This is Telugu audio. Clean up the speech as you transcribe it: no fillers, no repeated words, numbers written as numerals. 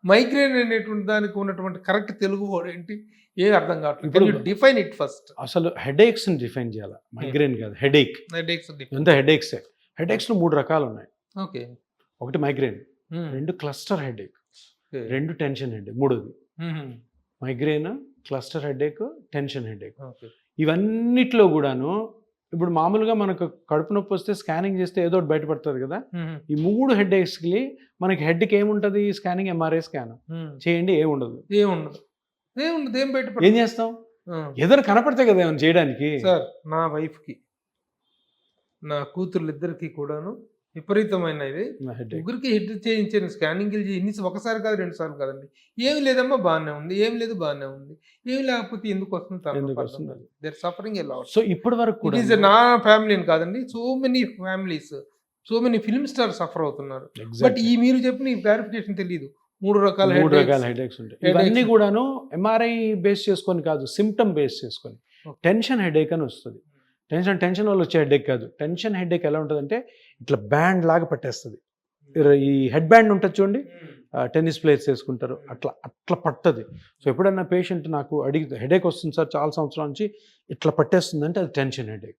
మైగ్రేన్ అనేటువంటి దానికి ఉన్నటువంటి కరెక్ట్ తెలుగు వర్డ్ ఏంటి? ఏమి అర్థం కావట్లేదు. ఇప్పుడు can you define it first? అసలు హెడేక్స్ని డిఫైన్ చేయాలి. మైగ్రేన్ కాదు, హెడేక్. హెడేక్స్. ఎంత హెడేక్సే. హెడేక్స్లో 3 రకాలు ఉన్నాయి. ఓకే. ఒకటి migraine, 2 cluster headache, 2 tension headache. మూడోది migraine, cluster headache, tension headache. ఇవన్నిట్లో కూడాను ఇప్పుడు మామూలుగా మనకు కడుపు నొప్పి వస్తే స్కానింగ్ చేస్తే ఏదో ఒకటి బయటపడుతుంది కదా. ఈ 3 హెడేక్స్కి మనకి హెడ్కి ఏముంటుంది? స్కానింగ్, ఎంఆర్ఐ స్కాన్ చేయండి, ఏముండదు. ఏం బయట ఏం చేస్తాం? ఏదైనా కనపడితే కదా ఏమైనా చేయడానికి. సార్, నా వైఫ్కి, నా కూతుర్లు ఇద్దరికి కూడాను విపరీతమైన ఇది ముగ్గురికి హెడ్ చేయించాను. స్కానింగ్ ఒకసారి కాదు, 2 సార్లు కాదండి. ఏమి లేదమ్మా, బాగానే ఉంది. ఏం లేదు, బాగానే ఉంది. ఏమి లేకపోతే ఎందుకు వస్తుంది? There suffering a lot. So ఇప్పటి వరకు కూడా నా ఫ్యామిలీని కాదండి, so many families, so many film star suffer అవుతున్నారు. బట్ ఈ మీరు చెప్పిన ఈ క్లారిఫికేషన్ తెలియదు. 3 రకాల హెడేక్స్ ఉంటాయి. ఇవన్నీ కూడాను ఎంఆర్ఐ బేస్ చేసుకొని కాదు, సిమ్టమ్ బేస్ చేసుకొని. టెన్షన్ హెడేక్ అని వస్తుంది. టెన్షన్ వల్ల వచ్చే హెడేక్ కాదు. టెన్షన్ హెడేక్ ఎలా ఉంటుందంటే ఇట్లా బ్యాండ్ లాగా పట్టేస్తుంది. ఈ హెడ్ బ్యాండ్ ఉంటుంది చూడండి, టెన్నిస్ ప్లేయర్స్ వేసుకుంటారు, అట్లా పట్టది. సో ఎప్పుడన్నా పేషెంట్ నాకు అడిగితే హెడేక్ వస్తుంది సార్ చాలా సంవత్సరాల నుంచి, ఇట్లా పట్టేస్తుందంటే అది టెన్షన్ హెడేక్.